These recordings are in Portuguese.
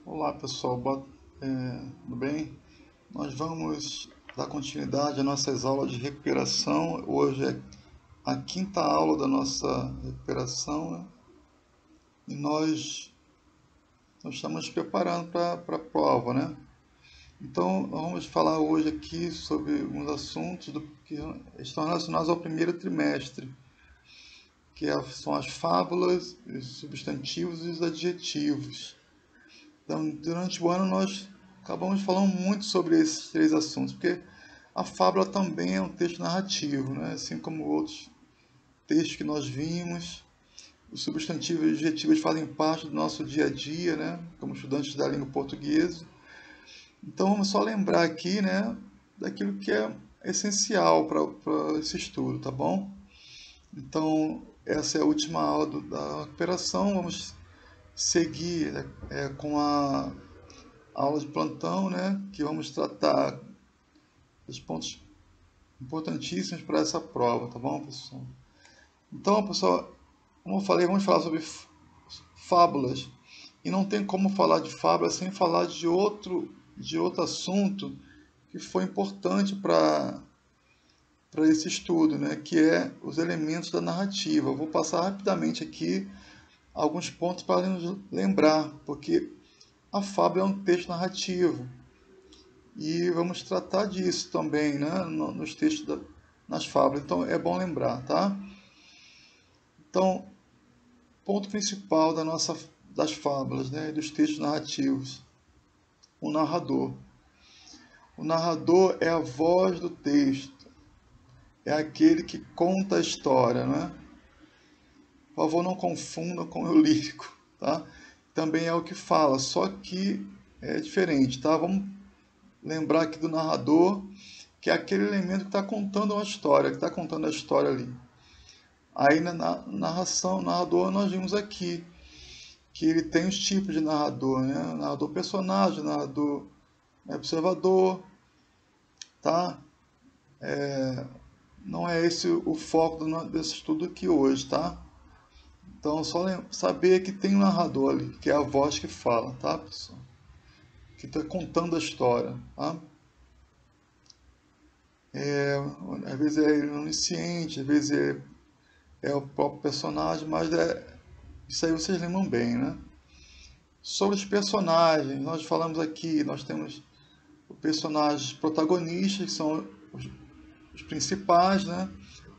Olá pessoal, tudo bem? Nós vamos dar continuidade às nossas aulas de recuperação. Hoje é a quinta aula da nossa recuperação, né? E nós estamos nos preparando para a prova, né? Então vamos falar hoje aqui sobre alguns assuntos que estão relacionados ao primeiro trimestre, são as fábulas, os substantivos e os adjetivos. Então, durante o ano nós acabamos falando muito sobre esses três assuntos, porque a fábula também é um texto narrativo, né? Assim como outros textos que nós vimos. Os substantivos e adjetivos fazem parte do nosso dia a dia, né? Como estudantes da língua portuguesa. Então vamos só lembrar aqui, né? Daquilo que é essencial para esse estudo, tá bom? Então essa é a última aula da recuperação. Vamos seguir com a aula de plantão, né? Que vamos tratar dos pontos importantíssimos para essa prova, tá bom, pessoal? Então, pessoal, como eu falei, vamos falar sobre fábulas. E não tem como falar de fábula sem falar de outro assunto que foi importante para esse estudo, né? Que é os elementos da narrativa. Eu vou passar rapidamente aqui alguns pontos para nos lembrar, porque a fábula é um texto narrativo. E vamos tratar disso também, né? Nos textos nas fábulas. Então é bom lembrar, tá? Então, ponto principal das fábulas, né? Dos textos narrativos. O narrador. O narrador é a voz do texto. É aquele que conta a história, né? Por favor, não confunda com o lírico, tá? Também é o que fala, só que é diferente, tá? Vamos lembrar aqui do narrador, que é aquele elemento que está contando uma história, que está contando a história ali. Aí na narração, narrador, nós vimos aqui que ele tem os tipos de narrador, né? Narrador personagem, narrador observador, tá? Não é esse o foco desse estudo aqui hoje, tá? Então, só saber que tem um narrador ali, que é a voz que fala, tá, pessoal? Que está contando a história, tá? É, às vezes é ele onisciente, às vezes é o próprio personagem, mas isso aí vocês lembram bem, né? Sobre os personagens, nós falamos aqui, nós temos os personagens protagonistas, que são os principais, né?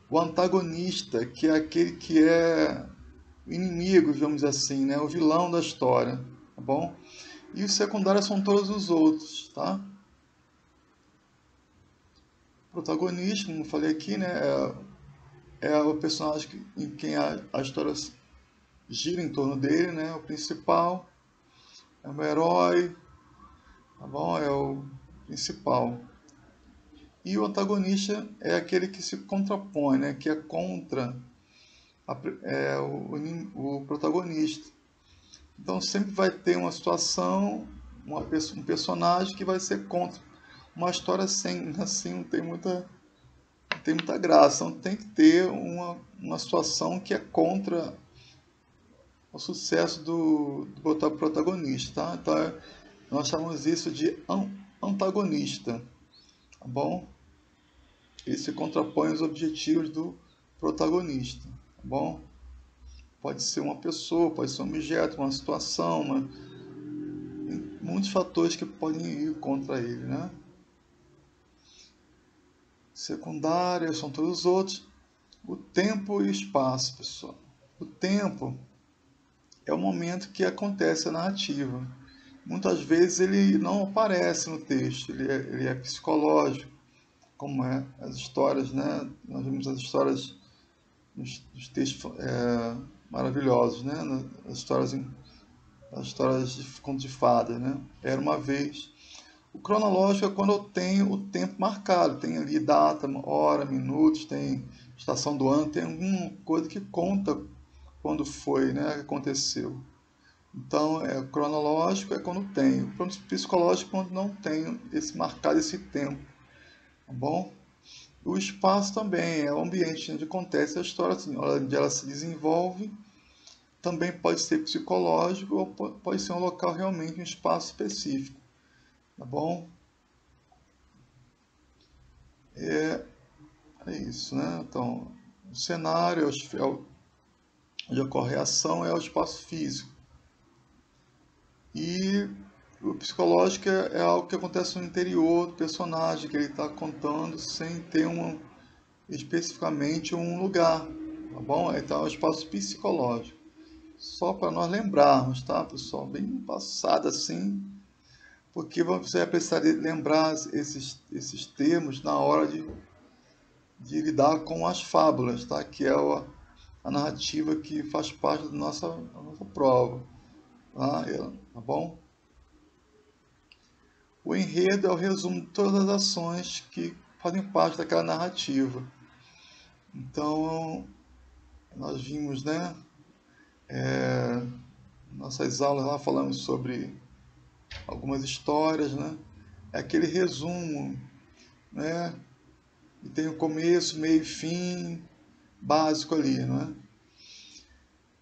O antagonista, que é aquele que é o inimigo, digamos assim, né? O vilão da história, tá bom? E os secundários são todos os outros, tá? O protagonista, como eu falei aqui, né? É o personagem em quem a história gira em torno dele, né? O principal é o herói, tá bom? É o principal. E o antagonista é aquele que se contrapõe, né? Que é contra o protagonista. Então sempre vai ter uma situação, um personagem que vai ser contra. Uma história assim não tem muita graça. Então tem que ter uma situação que é contra o sucesso do protagonista, tá? Então nós chamamos isso de antagonista, tá bom? Ele se contrapõe aos objetivos do protagonista, tá bom? Pode ser uma pessoa, pode ser um objeto, uma situação, muitos fatores que podem ir contra ele, né? Secundárias são todos os outros. O tempo e o espaço, pessoal. O tempo é o momento que acontece a narrativa. Muitas vezes ele não aparece no texto, ele é psicológico, como é as histórias, né? Nós vimos as histórias nos textos maravilhosos, né? As histórias de conto de fadas, né? Era uma vez. O cronológico é quando eu tenho o tempo marcado, tem ali data, hora, minutos, tem estação do ano, tem alguma coisa que conta quando foi, né, que aconteceu. Então, cronológico é quando tem, o psicológico é quando não tem marcado esse tempo, tá bom? O espaço também é o ambiente onde acontece a história, assim, onde ela se desenvolve, também pode ser psicológico ou pode ser um local realmente, um espaço específico, tá bom? É isso, né? Então, o cenário onde ocorre a ação é o espaço físico. E o psicológico é algo que acontece no interior do personagem, que ele está contando sem ter especificamente um lugar, tá bom? Então é o espaço psicológico. Só para nós lembrarmos, tá, pessoal? Bem passado assim, porque você vai precisar lembrar esses termos na hora de lidar com as fábulas, tá? Que é a narrativa que faz parte da nossa prova, tá bom? O enredo é o resumo de todas as ações que fazem parte daquela narrativa. Então, nós vimos, né? Nossas aulas lá falamos sobre algumas histórias, né? É aquele resumo, né? E tem o começo, meio e fim básico ali, não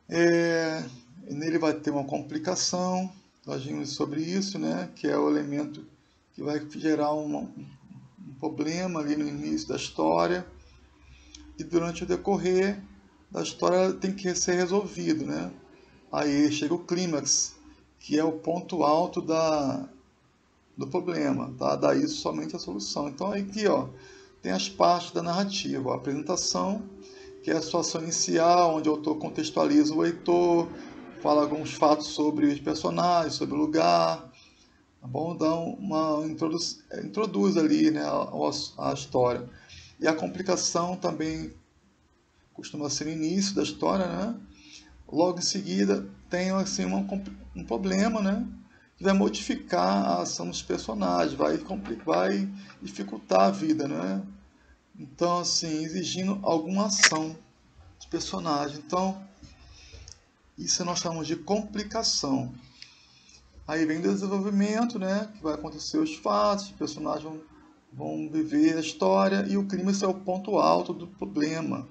é? Nele vai ter uma complicação, nós vimos sobre isso, né? Que é o elemento que vai gerar um problema ali no início da história e durante o decorrer da história tem que ser resolvido, né? Aí chega o clímax, que é o ponto alto do problema, tá? Daí somente a solução. Então aí aqui, ó, tem as partes da narrativa, a apresentação, que é a situação inicial, onde o autor contextualiza o leitor, fala alguns fatos sobre os personagens, sobre o lugar, tá bom? Então, introduz ali, né, a história. E a complicação também costuma ser o início da história, né? Logo em seguida tem assim um problema, né? Que vai modificar a ação dos personagens, vai dificultar a vida, né? Então, assim, exigindo alguma ação dos personagens. Então, isso nós chamamos de complicação. Aí vem o desenvolvimento, né? Que vai acontecer os fatos, os personagens vão viver a história e o clímax é o ponto alto do problema,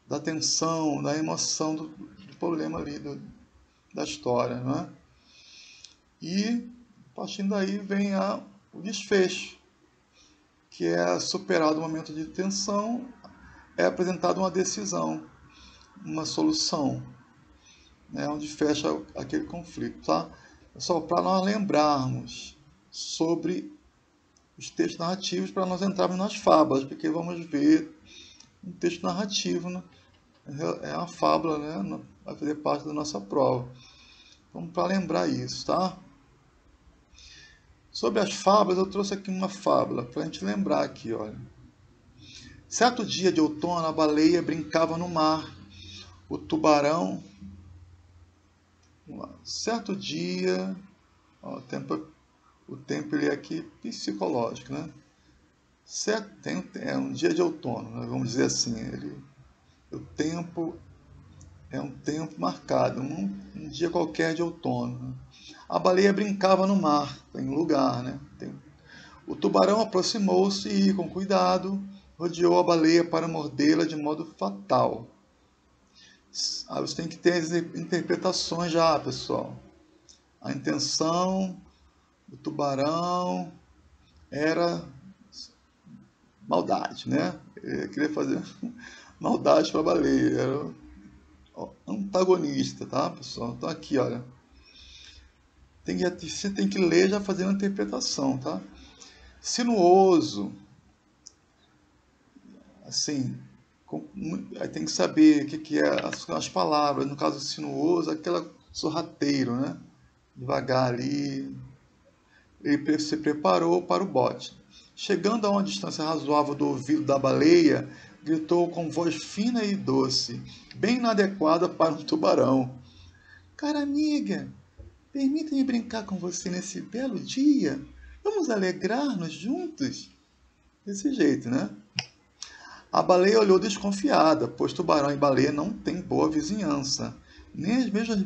da tensão, da emoção do problema ali da história, né? E partindo daí vem o desfecho, que é superado o momento de tensão, é apresentada uma decisão, uma solução, né? Onde fecha aquele conflito, tá? Só para nós lembrarmos sobre os textos narrativos, para nós entrarmos nas fábulas, porque vamos ver um texto narrativo, né? É uma fábula, né? Vai fazer parte da nossa prova. Vamos para lembrar isso, tá? Sobre as fábulas, eu trouxe aqui uma fábula para a gente lembrar aqui, olha. Certo dia de outono, a baleia brincava no mar. O tubarão... Certo dia... Ó, o tempo ele é aqui psicológico, né? Certo, é um dia de outono, né? Vamos dizer assim. O tempo é um tempo marcado, um dia qualquer de outono. Né? A baleia brincava no mar, tem lugar, né? O tubarão aproximou-se e, com cuidado, rodeou a baleia para mordê-la de modo fatal. Você tem que ter as interpretações já, pessoal. A intenção do tubarão era maldade, né? Ele queria fazer maldade para a baleia. Era antagonista, tá, pessoal? Então aqui, olha. Você tem que ler já fazendo a interpretação, tá? Sinuoso, assim, aí tem que saber o que é as palavras. No caso sinuoso, aquela sorrateiro, né? Devagar ali. Ele se preparou para o bote. Chegando a uma distância razoável do ouvido da baleia, gritou com voz fina e doce, bem inadequada para um tubarão. Cara amiga, permita-me brincar com você nesse belo dia? Vamos alegrar-nos juntos? Desse jeito, né? A baleia olhou desconfiada, pois tubarão e baleia não têm boa vizinhança. Nem as mesmas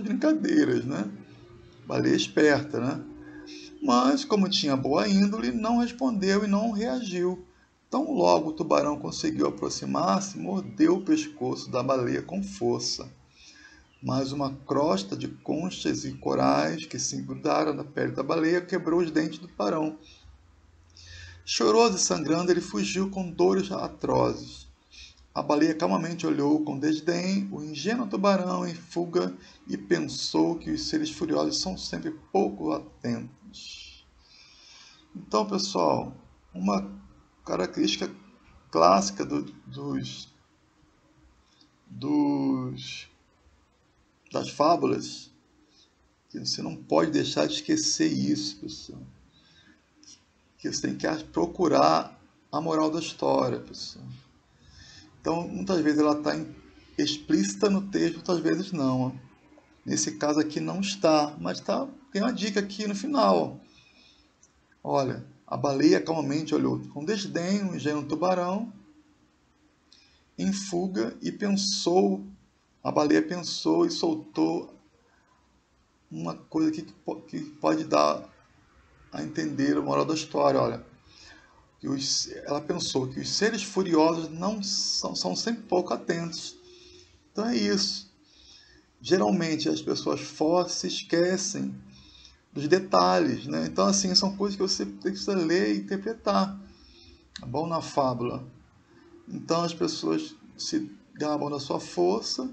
brincadeiras, né? Baleia esperta, né? Mas, como tinha boa índole, não respondeu e não reagiu. Tão logo o tubarão conseguiu aproximar-se, mordeu o pescoço da baleia com força. Mas uma crosta de conchas e corais que se grudaram na pele da baleia quebrou os dentes do tubarão. Choroso e sangrando, ele fugiu com dores atrozes. A baleia calmamente olhou com desdém o ingênuo tubarão em fuga e pensou que os seres furiosos são sempre pouco atentos. Então, pessoal, uma característica clássica das fábulas, que você não pode deixar de esquecer isso, pessoal. Que você tem que procurar a moral da história, pessoal. Então, muitas vezes ela está explícita no texto, outras vezes não. Nesse caso aqui não está, mas tem uma dica aqui no final. Olha, a baleia calmamente olhou com desdém o ingênuo tubarão em fuga e pensou, a baleia pensou e soltou uma coisa que pode dar a entender a moral da história. Olha, ela pensou que os seres furiosos não são sempre pouco atentos. Então é isso. Geralmente as pessoas fortes se esquecem dos detalhes, né? Então assim, são coisas que você precisa ler e interpretar, tá bom? Na fábula. Então as pessoas se gabam da sua força,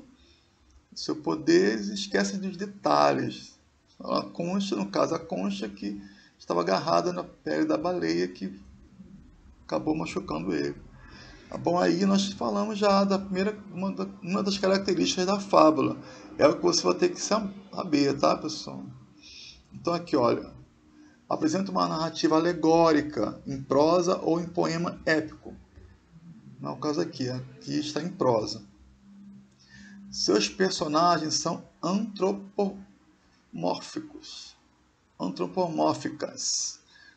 do seu poder e esquecem dos detalhes. A concha, no caso, a concha que estava agarrada na pele da baleia que acabou machucando ele. Tá bom? Aí nós falamos já da primeira, uma das características da fábula. É o que você vai ter que saber, tá, pessoal? Então aqui, olha. Apresenta uma narrativa alegórica, em prosa ou em poema épico. Não é o caso aqui está em prosa. Seus personagens são antropomórficas,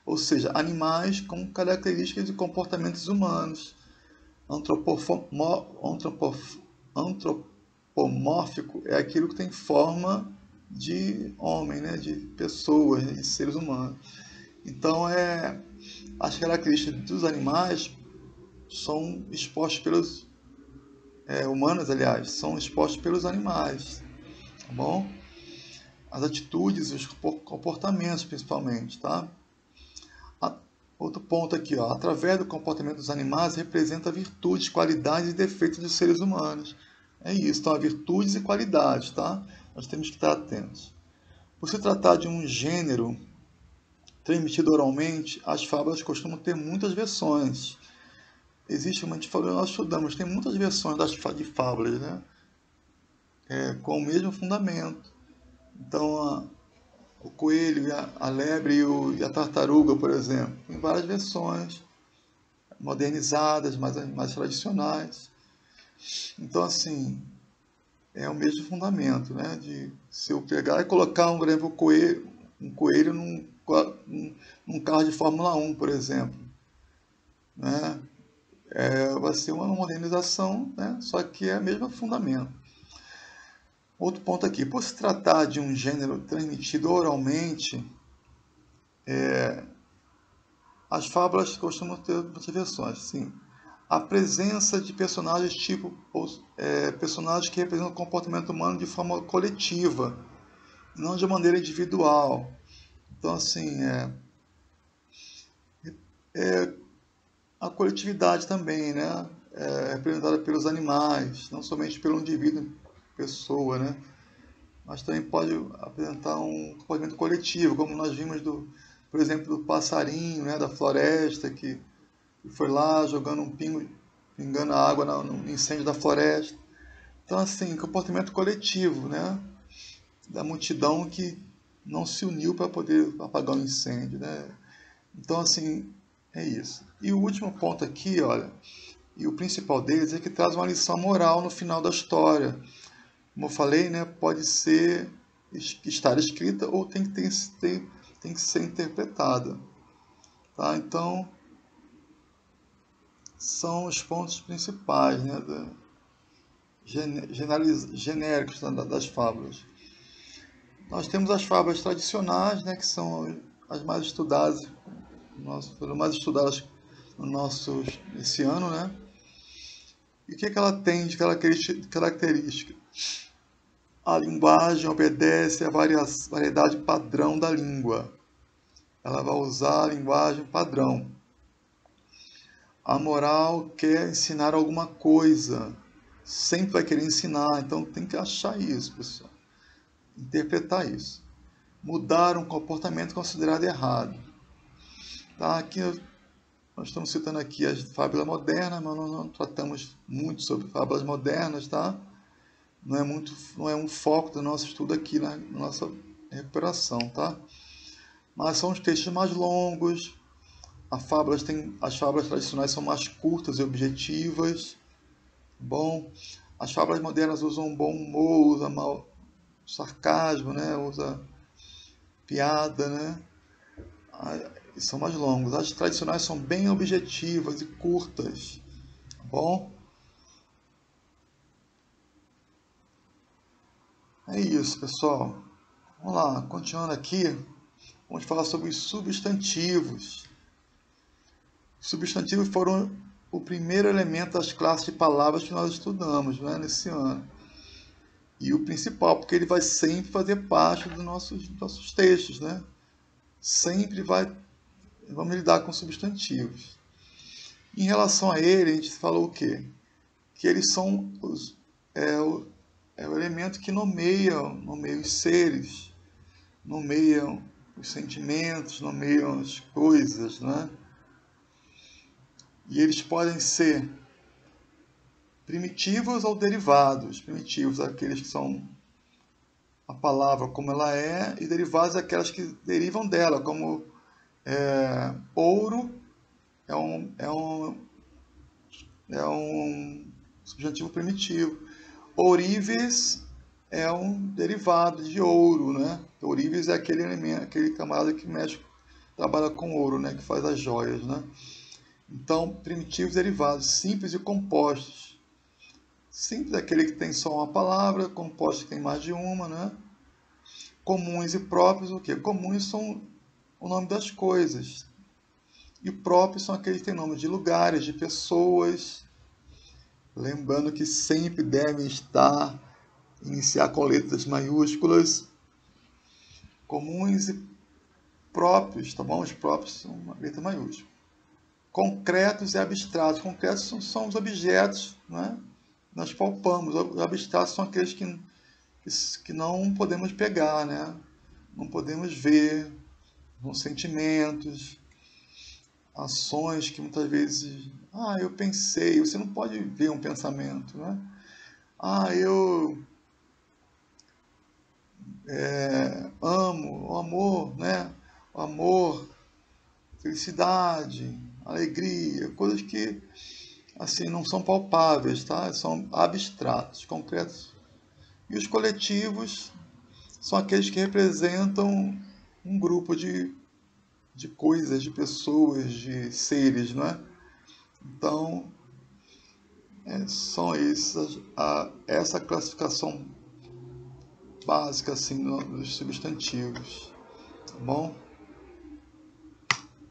ou seja, animais com características e comportamentos humanos. Antropomórfico é aquilo que tem forma de homem, né? De pessoas, de seres humanos. Então, as características dos animais são expostas pelos humanos, aliás, são expostas pelos animais, tá bom? As atitudes e os comportamentos, principalmente, tá? Outro ponto aqui, ó. Através do comportamento dos animais representa virtudes, qualidades e defeitos dos seres humanos. É isso, então, virtudes e qualidades, tá? Nós temos que estar atentos. Por se tratar de um gênero transmitido oralmente, as fábulas costumam ter muitas versões. Existe, como a gente falou, nós estudamos, tem muitas versões de fábulas, né? Com o mesmo fundamento. Então, o coelho, a lebre e a tartaruga, por exemplo, tem várias versões modernizadas, mais tradicionais. Então, assim, é o mesmo fundamento, né? De se eu pegar e colocar, por exemplo, um coelho num carro de Fórmula 1, por exemplo, né? Vai ser uma modernização, né? Só que é o mesmo fundamento. Outro ponto aqui, por se tratar de um gênero transmitido oralmente, as fábulas costumam ter muitas versões, sim. A presença de personagens personagens que representam o comportamento humano de forma coletiva, não de maneira individual. Então, assim, a coletividade também, né? É representada pelos animais, não somente pelo indivíduo, pessoa, né? Mas também pode apresentar um comportamento coletivo, como nós vimos, por exemplo, do passarinho, né? Da floresta, que foi lá jogando pingando a água no incêndio da floresta. Então, assim, comportamento coletivo, né? Da multidão que não se uniu para poder apagar o incêndio, né? Então, assim, é isso. E o último ponto aqui, olha, e o principal deles é que traz uma lição moral no final da história. Como eu falei, né, pode estar escrita ou tem que ser interpretada. Tá? Então, são os pontos principais, né, genéricos das fábulas. Nós temos as fábulas tradicionais, né, que são as mais estudadas, foram mais estudadas esse ano, né? E o que ela tem de característica? A linguagem obedece à variedade padrão da língua. Ela vai usar a linguagem padrão. A moral quer ensinar alguma coisa. Sempre vai querer ensinar. Então tem que achar isso, pessoal. Interpretar isso. Mudar um comportamento considerado errado. Tá? Aqui nós estamos citando aqui as fábulas modernas, mas nós não tratamos muito sobre fábulas modernas, tá? Não é um foco do nosso estudo aqui na nossa recuperação, tá? Mas são os textos mais longos, as fábulas tradicionais são mais curtas e objetivas, bom? As fábulas modernas usam bom humor, usam sarcasmo, né? Usa piada, né? São mais longos. As tradicionais são bem objetivas e curtas, tá bom? É isso, pessoal. Vamos lá, continuando aqui, vamos falar sobre os substantivos. Os substantivos foram o primeiro elemento das classes de palavras que nós estudamos, né, nesse ano. E o principal, porque ele vai sempre fazer parte dos nossos textos, né? Sempre vamos lidar com substantivos. Em relação a ele, a gente falou o quê? Que eles são o elemento que nomeia os seres, nomeiam os sentimentos, nomeiam as coisas, né? E eles podem ser primitivos ou derivados. Primitivos, aqueles que são a palavra como ela é, e derivados, aquelas que derivam dela, como ouro é um substantivo primitivo. Ourives é um derivado de ouro, né? Ourives é aquele elemento, aquele camarada que trabalha com ouro, né? Que faz as joias, né? Então, primitivos derivados, simples e compostos. Simples é aquele que tem só uma palavra, composto que tem mais de uma, né? Comuns e próprios, o quê? Comuns são o nome das coisas. E próprios são aqueles que têm nome de lugares, de pessoas. Lembrando que sempre devem iniciar com letras maiúsculas. Comuns e próprios, tá bom? Os próprios são uma letra maiúscula. Concretos e abstratos. Concretos são os objetos, né? Nós palpamos. Os abstratos são aqueles que não podemos pegar, né? Não podemos ver, são sentimentos, ações que muitas vezes, eu pensei, você não pode ver um pensamento, né? Eu amo, o amor, né? O amor, felicidade, alegria, coisas que assim não são palpáveis, tá? São abstratos, concretos. E os coletivos são aqueles que representam um grupo de coisas, de pessoas, de seres, não é? Então, são essa classificação básica assim, dos substantivos, tá bom?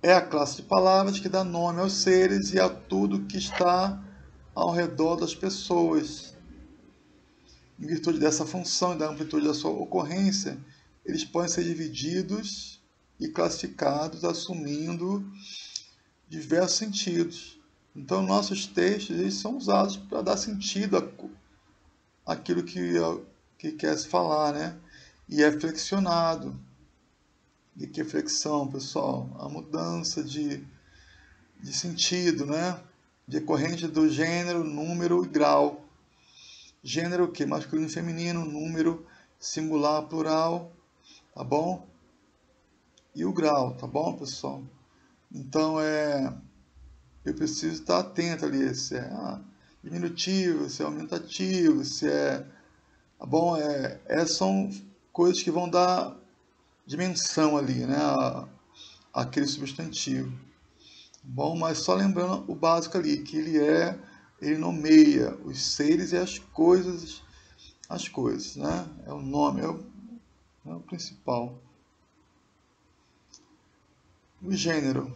É a classe de palavras que dá nome aos seres e a tudo que está ao redor das pessoas. Em virtude dessa função e da amplitude da sua ocorrência, eles podem ser divididos e classificados assumindo diversos sentidos. Então, nossos textos eles são usados para dar sentido àquilo que quer se falar, né? E é flexionado. E que é flexão, pessoal? A mudança de sentido, né? Decorrente do gênero, número e grau. Gênero o quê? Masculino e feminino, número, singular, plural, tá bom? E o grau, tá bom, pessoal? Então, eu preciso estar atento ali, se é diminutivo, se é aumentativo, se é, tá bom? Essas são coisas que vão dar dimensão ali, né? Aquele substantivo. Bom, mas só lembrando o básico ali, que ele nomeia os seres e as coisas, né? É o nome, é o principal. O gênero.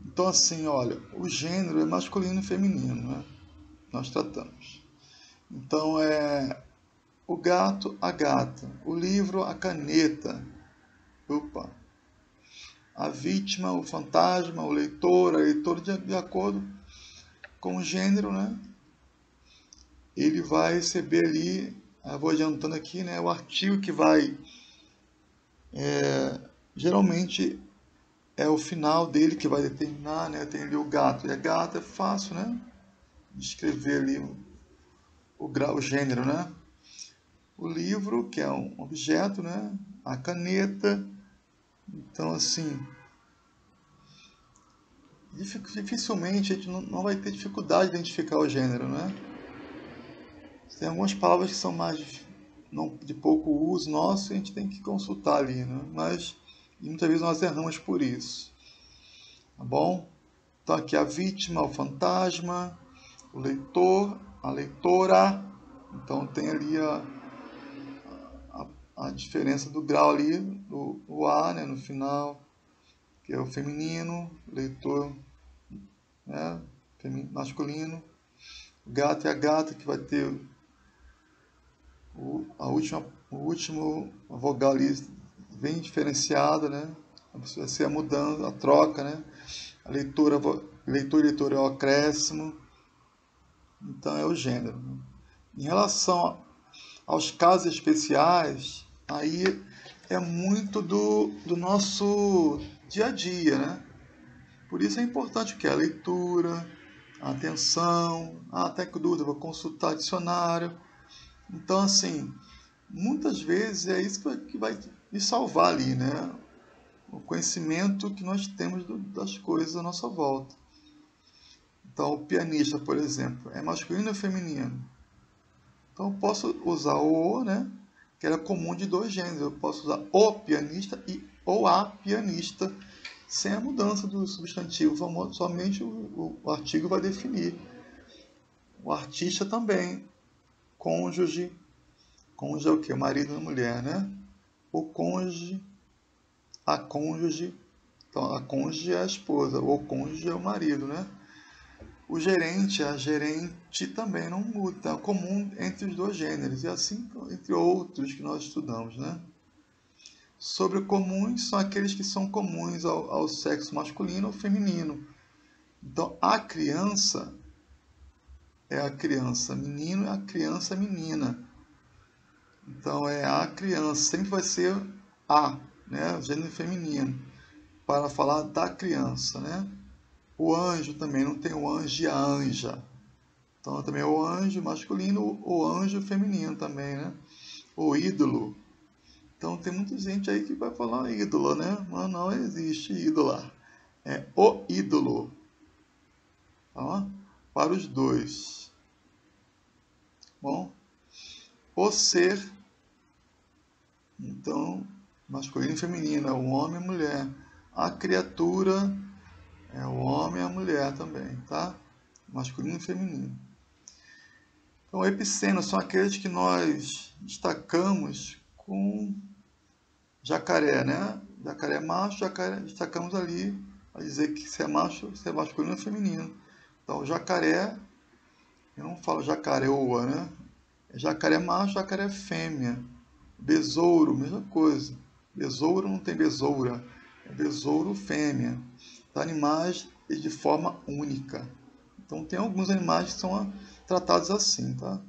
Então, assim, olha, o gênero é masculino e feminino, né? Nós tratamos. Então, é o gato, a gata. O livro, a caneta. Opa. A vítima, o fantasma, o leitor, a leitora, de acordo com o gênero, né? Ele vai receber ali, vou adiantando aqui, né? O artigo que vai, geralmente, é o final dele que vai determinar, né? Tem ali o gato. E a gata é fácil, né? Escrever ali o grau, o gênero, né? O livro, que é um objeto, né? A caneta. Então, assim, dificilmente a gente não vai ter dificuldade de identificar o gênero, né? Tem algumas palavras que são mais de pouco uso nosso, e a gente tem que consultar ali, né? Mas muitas vezes nós erramos por isso, tá bom? Então aqui a vítima, o fantasma, o leitor, a leitora. Então tem ali a diferença do grau ali, do A, né, no final, que é o feminino, leitor, né, masculino. O gato é a gata, que vai ter o último vogal ali bem diferenciada, né? Vai ser a mudança, a troca, né? A leitura, leitor e leitor é o acréscimo. Então é o gênero. Em relação aos casos especiais, aí é muito do nosso dia a dia, né? Por isso é importante o que? A leitura, a atenção, até que dúvida, vou consultar dicionário. Então, assim, muitas vezes é isso que vai me salvar ali, né? O conhecimento que nós temos das coisas à nossa volta. Então, o pianista, por exemplo, é masculino ou feminino? Então, eu posso usar o, né? Que era comum de dois gêneros. Eu posso usar o pianista e ou a pianista, sem a mudança do substantivo. Somente o artigo vai definir. O artista também. Cônjuge. Cônjuge é o quê? O marido da mulher, né? O cônjuge, a cônjuge. Então, a cônjuge é a esposa, o cônjuge é o marido, né? O gerente, a gerente também não muda, é comum entre os dois gêneros, e assim entre outros que nós estudamos, né? Sobre comuns são aqueles que são comuns ao sexo masculino ou feminino. Então, a criança é a criança menino e a criança menina. Então, é a criança, sempre vai ser a, né? Gênero feminino, para falar da criança, né? O anjo também, não tem o anjo e a anja. Então também é o anjo masculino, o anjo feminino também, né? O ídolo. Então tem muita gente aí que vai falar ídolo, né? Mas não existe ídola. É o ídolo. Tá? Para os dois. Bom, o ser, então, masculino e feminino, é o homem e a mulher. A criatura é o homem e a mulher também, tá? Masculino e feminino. Então, epiceno são aqueles que nós destacamos com jacaré, né? Jacaré macho, jacaré, destacamos ali a dizer que se é macho, se é masculino ou feminino. Então, jacaré, eu não falo jacareoa, né? É jacaré macho, jacaré fêmea. Besouro, mesma coisa. Besouro não tem besoura, é besouro fêmea. Então, animais de forma única. Então, tem alguns animais que são tratados assim, tá?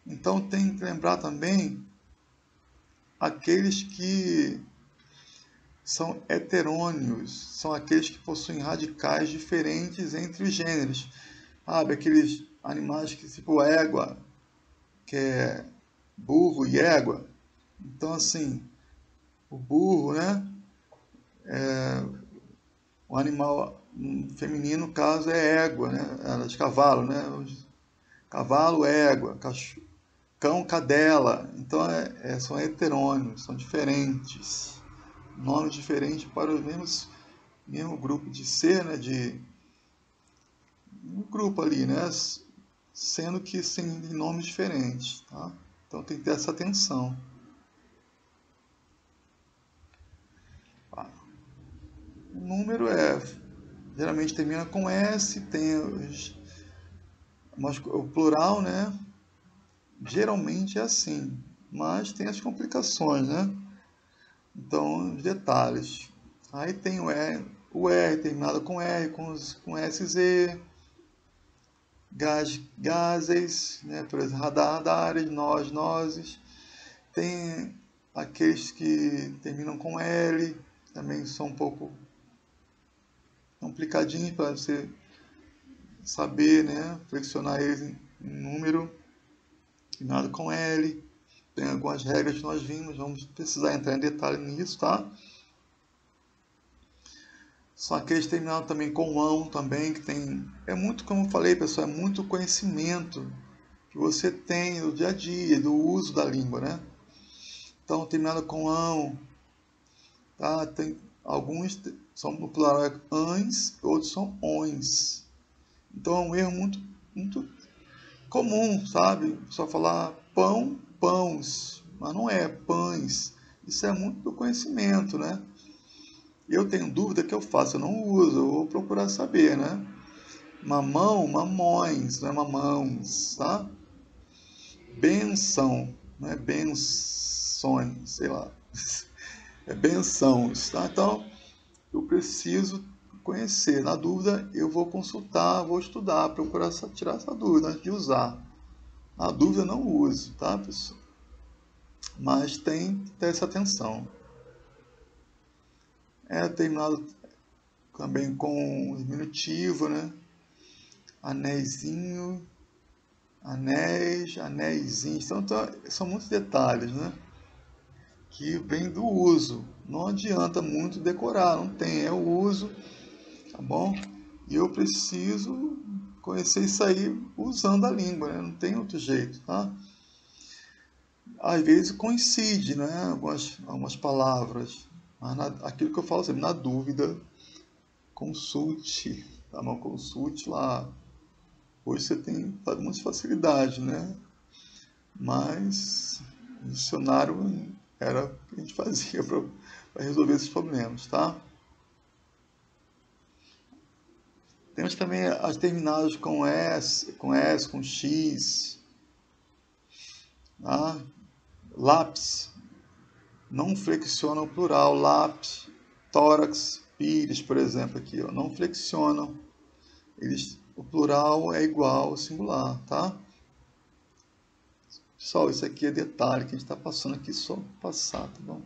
Então, tem que lembrar também aqueles que são heterôneos, são aqueles que possuem radicais diferentes entre os gêneros. Sabe, aqueles animais que, tipo égua, que é burro e égua. Então, assim, o burro, né? O animal feminino, no caso, é égua, né? Ela é de cavalo, né? Cavalo, égua, cão, cadela. Então, são heterônimos, são diferentes. Nomes diferentes para os mesmo grupo de ser, né? De um grupo ali, né? Sendo que tem nomes diferentes, tá? Então tem que ter essa atenção. O número é geralmente termina com S, tem o plural, né? Geralmente é assim, mas tem as complicações, né? Então, os detalhes. Aí tem o R terminado com R, com SZ, gases, né? Por exemplo, radares, nozes. Tem aqueles que terminam com L, também são um pouco complicadinhos para você saber, né? Flexionar eles em número, terminado com L. Tem algumas regras que nós vimos, vamos precisar entrar em detalhe nisso, tá? São aqueles terminados também com ão também, que tem... É muito, como eu falei, pessoal, é muito conhecimento que você tem no dia a dia, do uso da língua, né? Então, terminado com ão, tá? Tem alguns são no plural ans, outros são ons. Então, é um erro muito comum, sabe? Só falar pão, pães, mas não é pães. Isso é muito do conhecimento, né? Eu tenho dúvida, que eu faço? Eu não uso, eu vou procurar saber, né? Mamão, mamões, não é mamãos, tá? Benção, não é benções, sei lá. É bençãos, tá? Então, eu preciso conhecer. Na dúvida, eu vou consultar, vou estudar, procurar tirar essa dúvida antes de usar. Na dúvida, não use, tá, pessoal? Mas tem que ter essa atenção. É terminado também com diminutivo, né? Anéisinho, anéis, anéisinhos. Então, são muitos detalhes, né? Que vem do uso. Não adianta muito decorar, não tem, é o uso, tá bom? E eu preciso conhecer isso aí usando a língua, né? Não tem outro jeito, tá? Às vezes coincide, né? Algumas palavras. Mas aquilo que eu falo sempre, na dúvida, consulte, tá bom? Consulte lá. Hoje você tem muita facilidade, né? Mas o dicionário era o que a gente fazia para resolver esses problemas, tá? Temos também as terminadas com X, tá? Lápis, não flexiona o plural, lápis, tórax, pires, por exemplo, aqui, ó, não flexionam. O plural é igual ao singular, tá? Pessoal, isso aqui é detalhe que a gente está passando aqui só para passar, tá bom?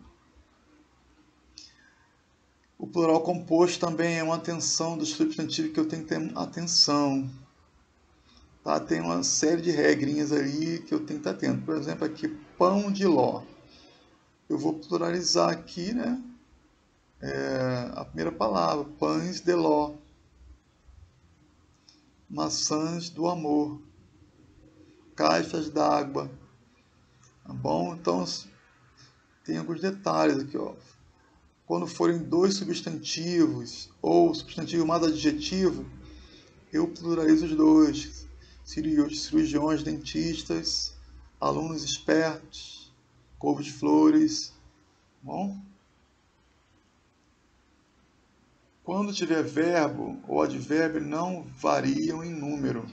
O plural composto também é uma atenção do substantivo que eu tenho que ter atenção. Tá? Tem uma série de regrinhas ali que eu tenho que estar atento. Por exemplo, aqui, pão de ló. Eu vou pluralizar aqui, né? A primeira palavra, pães de ló. Maçãs do amor. Caixas d'água. Tá bom? Então, tem alguns detalhes aqui, ó. Quando forem dois substantivos ou substantivo mais adjetivo, eu pluralizo os dois. Cirurgiões, dentistas, alunos espertos, couve de flores. Bom? Quando tiver verbo ou advérbio, não variam em número.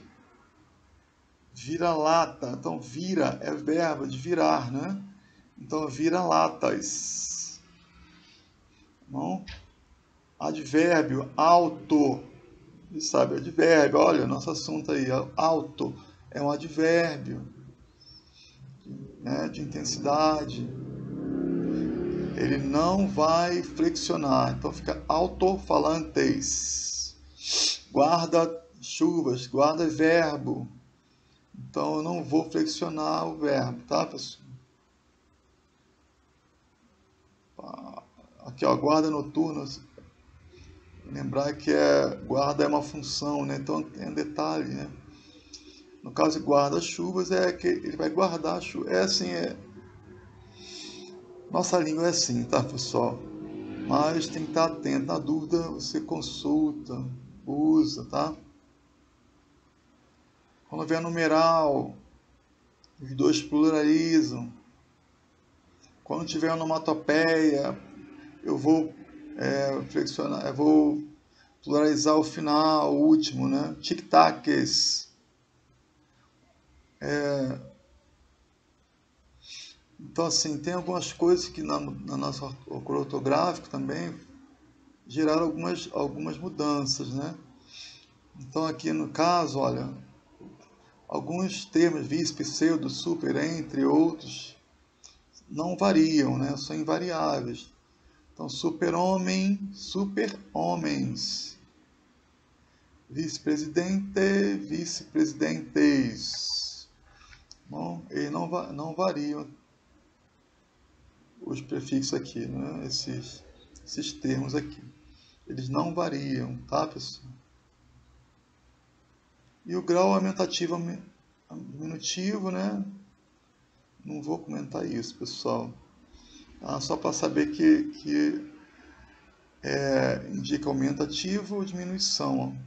Vira-lata. Então, vira é verbo de virar, né? Então, vira-latas. Bom? Advérbio, alto. Você sabe, advérbio. Olha, nosso assunto aí. Alto é um advérbio, né, de intensidade. Ele não vai flexionar. Então, fica altofalantes. Guarda-chuvas. Guarda é verbo. Então, eu não vou flexionar o verbo, tá, pessoal? Aqui, ó, guarda noturna. Lembrar que guarda é uma função, né? Então, tem um detalhe, né? No caso de guarda-chuvas, é que ele vai guardar a chuva. É assim, nossa língua é assim, tá, pessoal? Mas tem que estar atento. Na dúvida, você consulta, usa, tá? Quando vier numeral, os dois pluralizam. Quando tiver onomatopeia, eu vou flexionar, eu vou pluralizar o final, o último, né? Tic-tacs. Então, assim, tem algumas coisas que na nossa ortográfica também geraram algumas mudanças, né? Então, aqui no caso, olha, alguns termos, vice, pseudo, super, entre outros, não variam, né? São invariáveis. Então, super-homem, super-homens. Vice-presidente, vice-presidentes. Bom, eles não variam os prefixos aqui, né? Esses termos aqui. Eles não variam, tá, pessoal? E o grau aumentativo diminutivo, né? Não vou comentar isso, pessoal. Só para saber que indica aumentativo ou diminuição.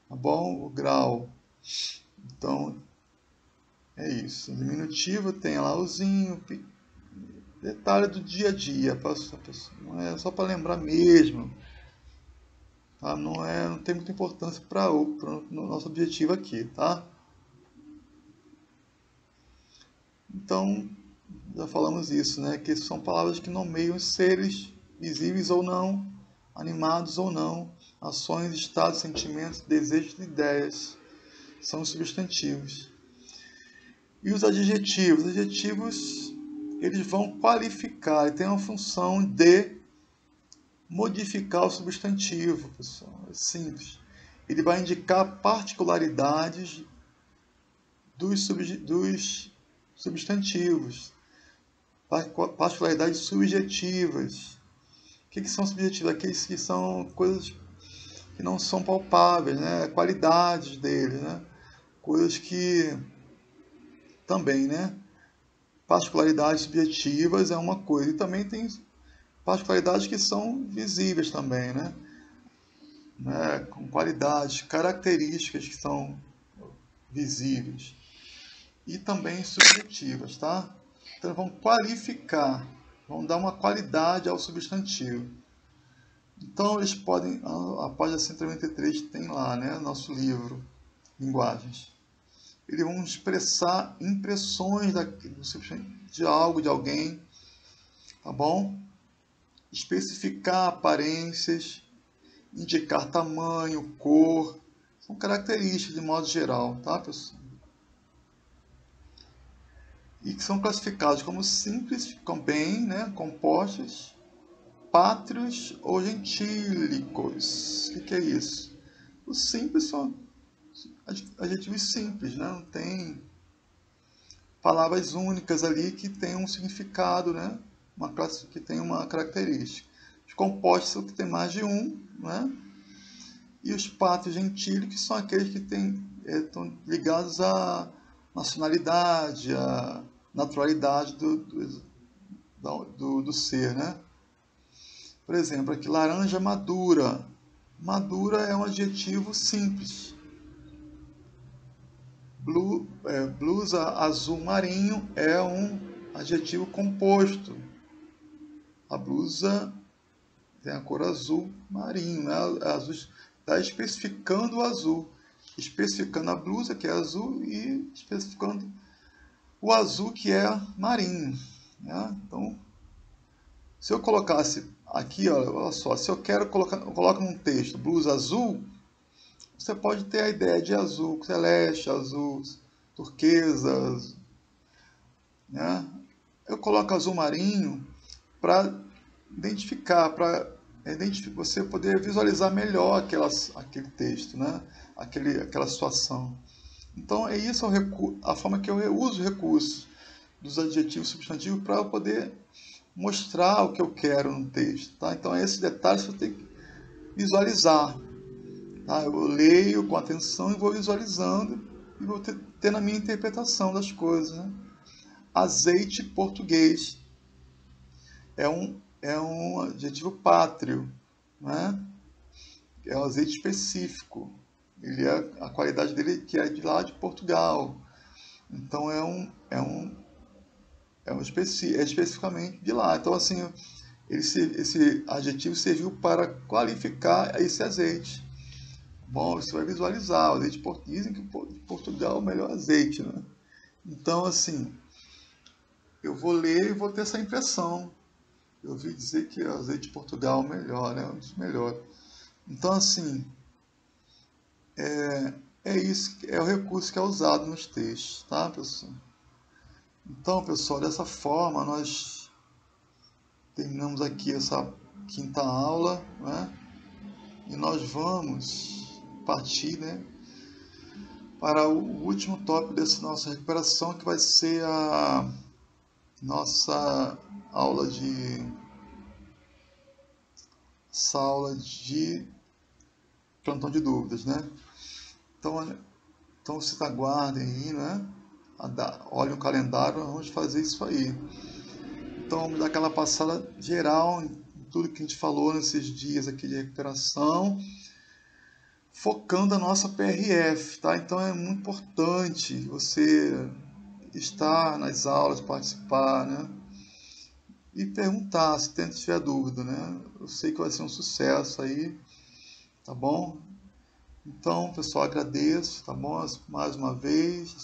Tá bom? O grau. Então, é isso. Diminutivo tem lá ozinho, detalhe do dia a dia. Não é só para lembrar mesmo. Tá? Não tem muita importância para o nosso objetivo aqui, tá? Então, já falamos isso, né? Que são palavras que nomeiam seres, visíveis ou não, animados ou não, ações, estados, sentimentos, desejos e ideias. São os substantivos. E os adjetivos? Os adjetivos, eles vão qualificar e têm a função de modificar o substantivo, pessoal. É simples. Ele vai indicar particularidades dos substantivos, particularidades subjetivas. O que são subjetivos? Aqueles que são coisas que não são palpáveis, né? Qualidades deles, né? Coisas que também, né? Particularidades subjetivas é uma coisa, e também tem particularidades que são visíveis também, né? Com qualidades, características que são visíveis e também subjetivas, tá? Então vão qualificar, vão dar uma qualidade ao substantivo. Então eles podem, a página 193 tem lá, né, nosso livro, Linguagens. Eles vão expressar impressões de algo, de alguém, tá bom? Especificar aparências, indicar tamanho, cor, são características de modo geral, tá, pessoal? E que são classificados como simples, bem, né, compostos, pátrios ou gentílicos. O que é isso? Os simples são adjetivos simples, né? Não tem palavras únicas ali que têm um significado, né? Que tem uma característica. Os compostos são que tem mais de um, né? E os pátrios gentílicos são aqueles que estão ligados à nacionalidade, à naturalidade do ser, né? Por exemplo, aqui, laranja madura. Madura é um adjetivo simples. Blusa azul marinho é um adjetivo composto. A blusa tem a cor azul marinho, né? Azul está especificando o azul. Especificando a blusa, que é azul, e especificando o azul, que é marinho. Né? Então, se eu colocasse aqui, olha só, se eu coloco num texto blusa azul, você pode ter a ideia de azul celeste, azul turquesa, né? Eu coloco azul marinho para você poder visualizar melhor aquele texto, né? Aquela situação. Então, é isso a forma que eu uso o recurso dos adjetivos substantivos para eu poder mostrar o que eu quero no texto. Tá? Então, esses detalhes você tem que visualizar. Tá? Eu leio com atenção e vou visualizando e vou tendo a minha interpretação das coisas. Né? Azeite português é um adjetivo pátrio, né? É um azeite específico. A qualidade dele que é de lá de Portugal. Então é especificamente de lá. Então assim, esse adjetivo serviu para qualificar esse azeite. Bom, você vai visualizar, o azeite português, dizem que Portugal é o melhor azeite, né? Então, assim, eu vou ler e vou ter essa impressão. Eu ouvi dizer que o azeite de Portugal é o melhor, né? Um dos melhores. Então, assim, é isso, é o recurso que é usado nos textos, tá, pessoal? Então, pessoal, dessa forma, nós terminamos aqui essa quinta aula, né? E nós vamos partir, né, para o último tópico dessa nossa recuperação, que vai ser a nossa aula de essa aula de plantão de dúvidas, né? Então vocês aguardem aí, né? Olhem o calendário, nós vamos fazer isso aí. Então vamos dar aquela passada geral em tudo que a gente falou nesses dias aqui de recuperação, focando a nossa PRF, tá? Então é muito importante você estar nas aulas, participar, né? E perguntar se tiver dúvida, né? Eu sei que vai ser um sucesso aí, tá bom? Então, pessoal, agradeço, tá bom? Mais uma vez,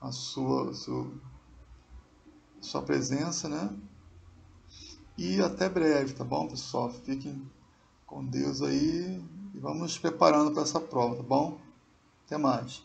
a sua presença, né? E até breve, tá bom, pessoal? Fiquem com Deus aí e vamos nos preparando para essa prova, tá bom? Até mais.